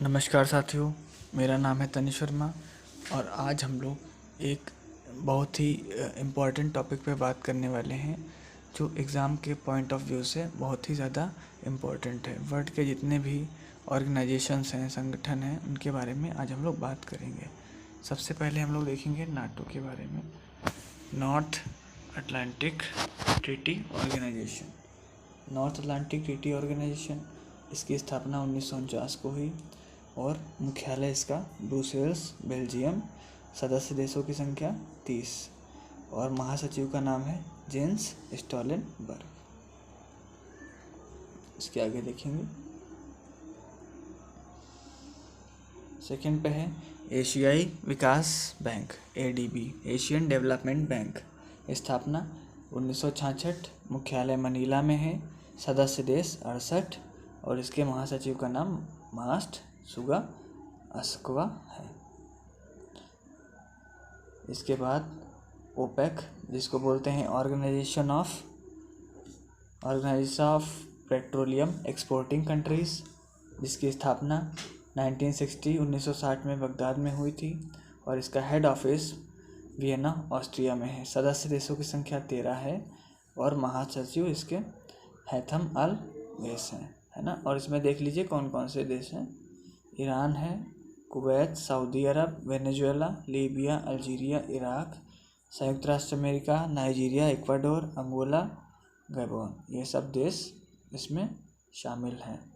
नमस्कार साथियों, मेरा नाम है तनिष वर्मा और आज हम लोग एक बहुत ही इम्पॉर्टेंट टॉपिक पे बात करने वाले हैं जो एग्ज़ाम के पॉइंट ऑफ व्यू से बहुत ही ज़्यादा इम्पॉर्टेंट है। वर्ल्ड के जितने भी ऑर्गेनाइजेशंस हैं, संगठन हैं, उनके बारे में आज हम लोग बात करेंगे। सबसे पहले हम लोग देखेंगे नाटो के बारे में। North Atlantic Treaty Organization. North Atlantic Treaty Organization, इसकी स्थापना 1949 को हुई और मुख्यालय इसका ब्रुसेल्स, बेल्जियम। सदस्य देशों की संख्या 30 और महासचिव का नाम है जेंस स्टोलनबर्ग। इसके आगे देखेंगे। सेकंड पे है एशियाई विकास bank, ADB, Asian development bank. स्थापना 1966, मुख्यालय मनीला में है। सदस्य देश 68 और इसके महासचिव का नाम मास्ट सुगा अस्कवा है। इसके बाद ओपेक, जिसको बोलते हैं Organization of Petroleum Exporting Countries, जिसकी स्थापना 1960 में बगदाद में हुई थी और इसका हेड ऑफिस वियना, ऑस्ट्रिया में है। सदस्य देशों की संख्या 13 है और महासचिव इसके हैथम अल गैस हैं, है ना। और इसमें देख लीजिए कौन कौन से देश हैं। ईरान है, Kuwait, Saudi Arabia, Venezuela, Libya, Algeria, Iraq, संयुक्त राष्ट्र अमेरिका, नाइजीरिया, इक्वाडोर, अंगोला, गैबोन, ये सब देश इसमें शामिल हैं।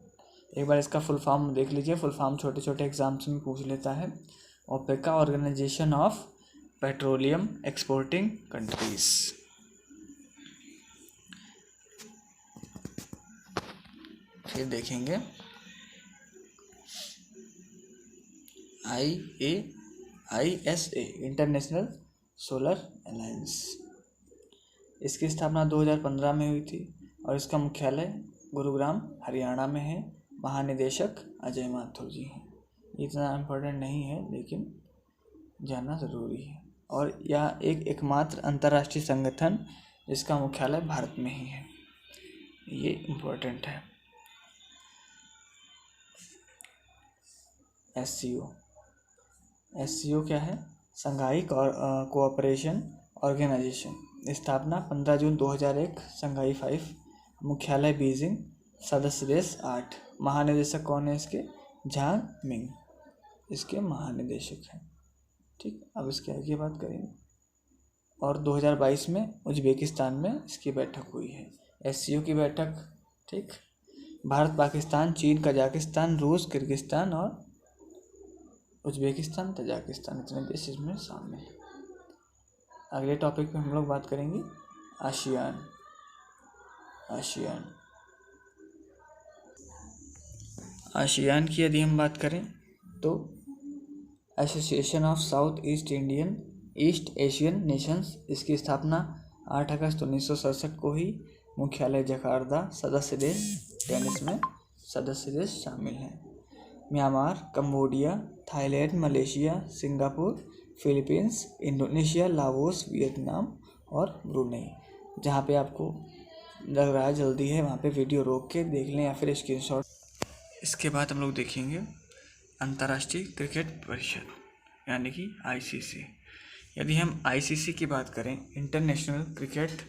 एक बार इसका फुल फॉर्म देख लीजिए। फुल फॉर्म छोटे छोटे एग्जाम्स में पूछ लेता है। OPEC, Organization of Petroleum Exporting Countries. फिर देखेंगे ISA, इंटरनेशनल सोलर अलायंस। इसकी स्थापना 2015 में हुई थी और इसका मुख्यालय गुरुग्राम, हरियाणा में है। महानिदेशक अजय माथुर जी हैं। इतना इम्पोर्टेंट नहीं है लेकिन जानना ज़रूरी है। और यह एकमात्र अंतर्राष्ट्रीय संगठन जिसका मुख्यालय भारत में ही है, ये इम्पोर्टेंट है। SCO क्या है? Shanghai Cooperation Organization. स्थापना 15 जून 2001, शंघाई 5, मुख्यालय बीजिंग। सदस्य देश 8। महानिदेशक कौन है इसके? झांग मिंग इसके महानिदेशक हैं। ठीक, अब इसके आगे बात करेंगे। और 2022 में उज्बेकिस्तान में इसकी बैठक हुई है, SCO की बैठक। ठीक, भारत, पाकिस्तान, चीन, कजाकिस्तान, रूस, किर्गिस्तान और उज्बेकिस्तान, तजाकिस्तान, इतने देश इसमें शामिल हैं। अगले टॉपिक पे हम लोग बात करेंगे आसियान। आसियान की यदि हम बात करें तो association of south east Asian Nations. इसकी स्थापना 8 अगस्त 1967 को हुई। मुख्यालय जकार्ता। सदस्य देश 10, इसमें सदस्य देश शामिल हैं। Myanmar, Cambodia, Thailand, Malaysia, Singapore, Philippines, Indonesia, Laos, Vietnam और ब्रुनेई। जहाँ पे आपको लग रहा है जल्दी है वहाँ पे वीडियो रोक के देख लें या फिर स्क्रीनशॉट। इसके बाद हम लोग देखेंगे अंतर्राष्ट्रीय क्रिकेट परिषद यानी कि ICC। यदि हम ICC की बात करें, इंटरनेशनल क्रिकेट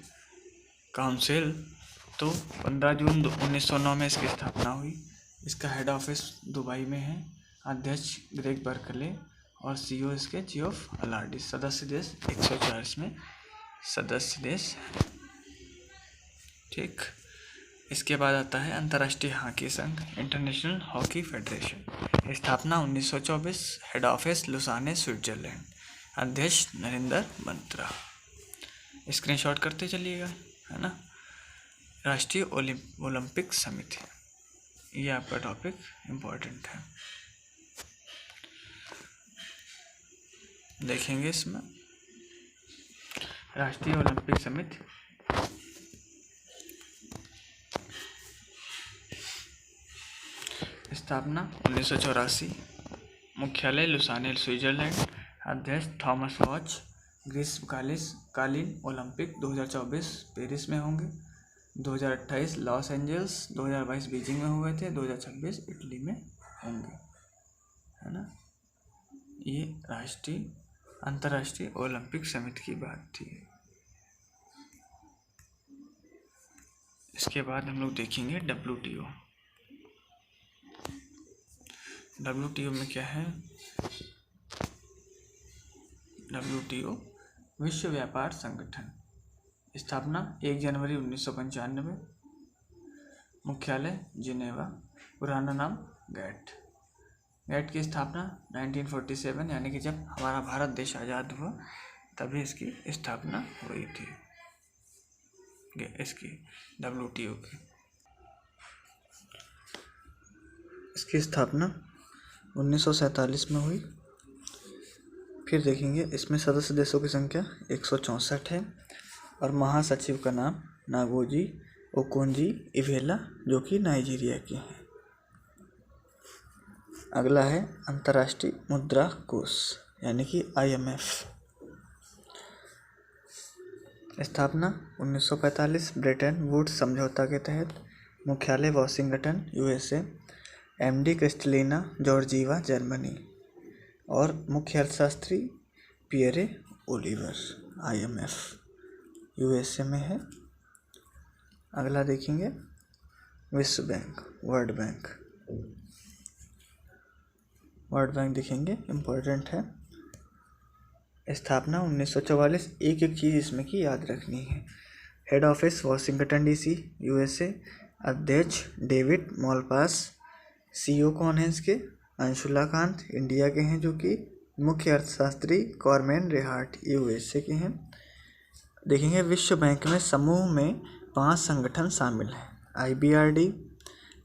काउंसिल, तो 15 जून 1909 में इसकी स्थापना हुई। इसका हेड ऑफिस दुबई में है। अध्यक्ष ग्रेग बर्कले और CEO इसके जियोफ अलार्डी। सदस्य देश 104 में सदस्य देश। ठीक, इसके बाद आता है अंतर्राष्ट्रीय हॉकी संघ, इंटरनेशनल हॉकी फेडरेशन। स्थापना 1924, हेड ऑफिस लुसाने, स्विट्जरलैंड। अध्यक्ष नरेंद्र बंत्रा। स्क्रीनशॉट करते चलिएगा, है ना। राष्ट्रीय ओलंपिक समिति, ये आपका टॉपिक इम्पोर्टेंट है, देखेंगे इसमें। राष्ट्रीय ओलंपिक समिति स्थापना 1984, मुख्यालय लुसाने, स्विट्जरलैंड। अध्यक्ष थॉमस वॉच। ग्रीष्मकालीन ओलंपिक 2024 पेरिस में होंगे। 2028 लॉस एंजल्स, 2022 बीजिंग में हुए थे, 2026 इटली में होंगे। ये अंतर्राष्ट्रीय ओलंपिक समिति की बात थी। इसके बाद हम लोग देखेंगे WTO। WTO में क्या है? WTO विश्व व्यापार संगठन, स्थापना 1 जनवरी 1995, मुख्यालय जिनेवा, पुराना नाम गैट। गैट की स्थापना 1947 यानी कि जब हमारा भारत देश आज़ाद हुआ तभी इसकी स्थापना हुई थी, इसकी WTO की। इसकी स्थापना 1947 में हुई। फिर देखेंगे इसमें सदस्य देशों की संख्या 164 है और महासचिव का नाम नागोजी ओकोंजी-इवेला जो कि नाइजीरिया के हैं। अगला है अंतर्राष्ट्रीय मुद्रा कोष यानी कि IMF। स्थापना 1945 ब्रेटन वुड्स समझौता के तहत, मुख्यालय Washington USA, MD Kristalina Georgieva Germany और मुख्य अर्थशास्त्री पियरे ओलिवर। IMF USA में है। अगला देखेंगे विश्व bank, world bank. World bank देखेंगे, इम्पोर्टेंट है। स्थापना 1944। एक चीज़ इसमें की याद रखनी है। Head office Washington DC USA, अध्यक्ष डेविड मॉलपास, CEO कौन है इसके? अंशुला कांत, इंडिया के हैं, जो कि मुख्य अर्थशास्त्री कॉर्मेन रेहार्ट USA के हैं। देखेंगे विश्व बैंक में समूह में 5 संगठन शामिल हैं। IBRD,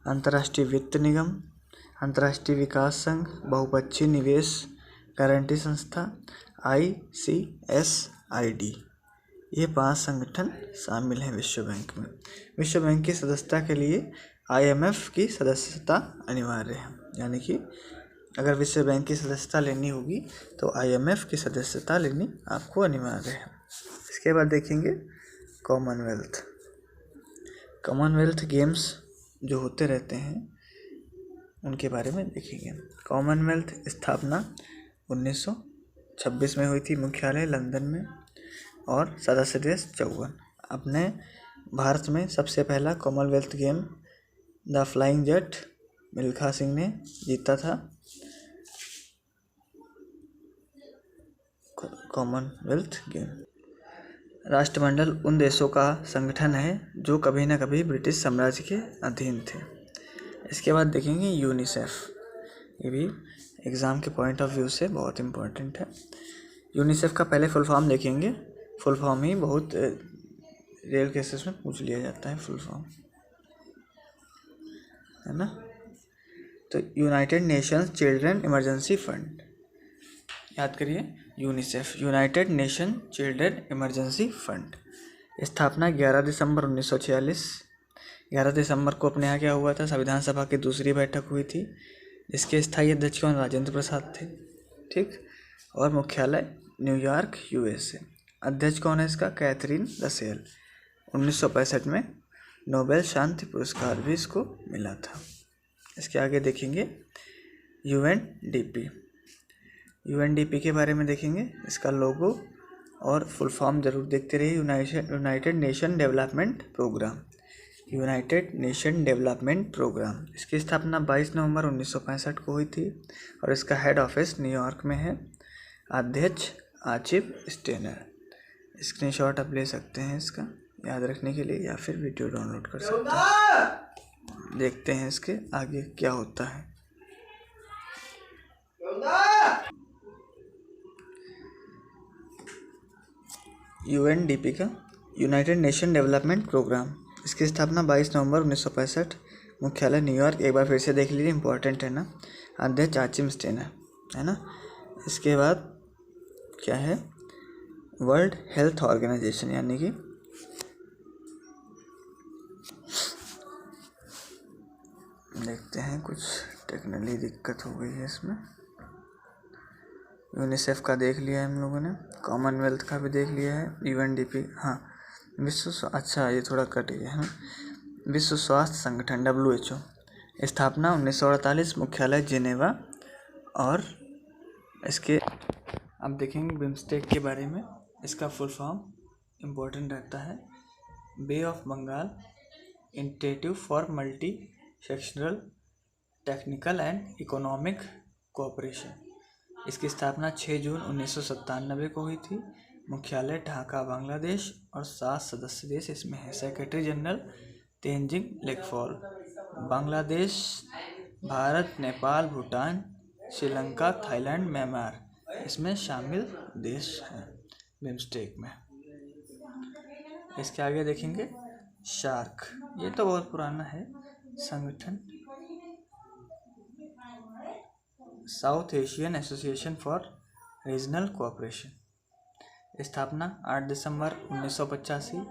अंतर्राष्ट्रीय वित्त निगम, अंतर्राष्ट्रीय विकास संघ, बहुपक्षीय निवेश गारंटी संस्था, ICSID। ये 5 संगठन शामिल हैं विश्व बैंक में। विश्व बैंक की सदस्यता के लिए IMF की सदस्यता अनिवार्य है, यानी कि अगर विश्व बैंक की सदस्यता लेनी होगी तो IMF की सदस्यता लेनी आपको अनिवार्य है। इसके बाद देखेंगे कॉमनवेल्थ गेम्स जो होते रहते हैं उनके बारे में देखेंगे। कॉमनवेल्थ स्थापना 1926 में हुई थी, मुख्यालय लंदन में और सदस्य देश 54। अपने भारत में सबसे पहला Commonwealth game the flying jet Milkha Singh ने जीता था। Commonwealth game. राष्ट्रमंडल उन देशों का संगठन है जो कभी ना कभी ब्रिटिश साम्राज्य के अधीन थे। इसके बाद देखेंगे यूनिसेफ। ये भी एग्ज़ाम के पॉइंट ऑफ व्यू से बहुत इम्पोर्टेंट है। यूनिसेफ का पहले फुल फॉर्म देखेंगे। फुल फॉर्म ही बहुत रेयर केसेस में पूछ लिया जाता है, फुल फॉर्म, है ना। तो United Nations children emergency fund, याद करिए UNICEF, United nation children emergency fund. स्थापना 11 दिसंबर 1946। 11 दिसंबर को अपने यहाँ क्या हुआ था? संविधान सभा की दूसरी बैठक हुई थी, जिसके स्थायी अध्यक्ष कौन? राजेंद्र प्रसाद थे, ठीक। और मुख्यालय न्यूयॉर्क USA। अध्यक्ष कौन है इसका? Catherine Russell. 1965 में नोबेल शांति पुरस्कार भी इसको मिला था। इसके आगे देखेंगे UNDP के बारे में देखेंगे। इसका लोगो और फुल फॉर्म जरूर देखते रहिए। United Nation Development Programme, United Nation Development Programme. इसकी स्थापना 22 नवंबर 1965 को हुई थी और इसका हेड ऑफिस न्यूयॉर्क में है। अध्यक्ष आचिफ स्टेनर। स्क्रीनशॉट आप ले सकते हैं इसका याद रखने के लिए, या फिर वीडियो डाउनलोड कर सकते हैं। देखते हैं इसके आगे क्या होता है। UNDP का यूनाइटेड नेशन डेवलपमेंट प्रोग्राम, इसकी स्थापना 22 नवंबर 1965, मुख्यालय न्यूयॉर्क। एक बार फिर से देख लीजिए, इंपॉर्टेंट है ना। अध्यक्ष आचिम स्टेनर, है ना। इसके बाद क्या है? वर्ल्ड हेल्थ ऑर्गेनाइजेशन, यानी कि देखते हैं कुछ टेक्निकली दिक्कत हो गई है इसमें। यूनिसेफ का देख लिया है हम लोगों ने, कॉमनवेल्थ का भी देख लिया है, UNDP, हाँ अच्छा ये थोड़ा कट गया है। विश्व स्वास्थ्य संगठन WHO। स्थापना 1948, मुख्यालय जिनेवा और इसके अब देखेंगे बिम्स्टेक के बारे में। इसका फुल फॉर्म इम्पोर्टेंट रहता है bay of Bengal initiative for multi sectional technical and economic cooperation. इसकी स्थापना 6 जून 1997 को हुई थी। मुख्यालय ढाका बांग्लादेश और 7 सदस्य देश इसमें है। Secretary general Tenzin Lekphell. Bangladesh, Bharat, Nepal, Bhutan, Sri Lanka, Thailand, Myanmar इसमें शामिल देश हैं बिम्स्टेक में। इसके आगे देखेंगे शार्क। ये तो बहुत पुराना है संगठन, south Asian association for regional cooperation. स्थापना 8 दिसंबर 1985।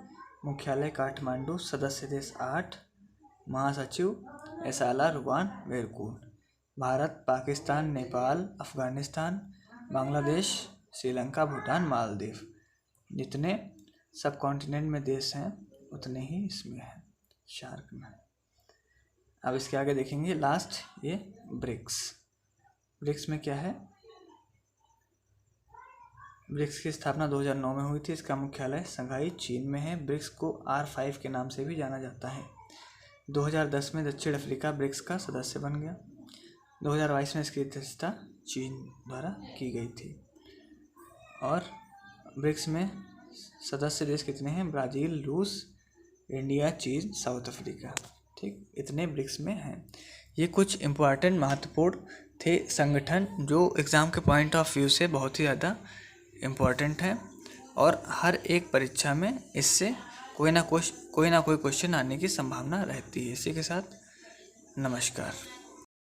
मुख्यालय काठमांडू। सदस्य देश 8। महासचिव एसाला रुबान वेरकून। भारत, पाकिस्तान, नेपाल, अफगानिस्तान, बांग्लादेश, श्रीलंका, भूटान, मालदीव। जितने सब कॉन्टिनेंट में देश हैं उतने ही इसमें हैं शार्क में। अब इसके आगे देखेंगे लास्ट ये ब्रिक्स। ब्रिक्स में क्या है? ब्रिक्स की स्थापना 2009 में हुई थी। इसका मुख्यालय शंघाई चीन में है। ब्रिक्स को R5 के नाम से भी जाना जाता है। 2010 में दक्षिण अफ्रीका ब्रिक्स का सदस्य बन गया। 2022 में इसकी अध्यक्षता चीन द्वारा की गई थी। और ब्रिक्स में सदस्य देश कितने हैं? ब्राज़ील, रूस, इंडिया, चीन, साउथ अफ्रीका। ठीक, इतने ब्रिक्स में हैं। ये कुछ इम्पोर्टेंट महत्वपूर्ण थे संगठन जो एग्ज़ाम के पॉइंट ऑफ व्यू से बहुत ही ज़्यादा इम्पोर्टेंट है और हर एक परीक्षा में इससे कोई ना कोई क्वेश्चन आने की संभावना रहती है। इसी के साथ नमस्कार।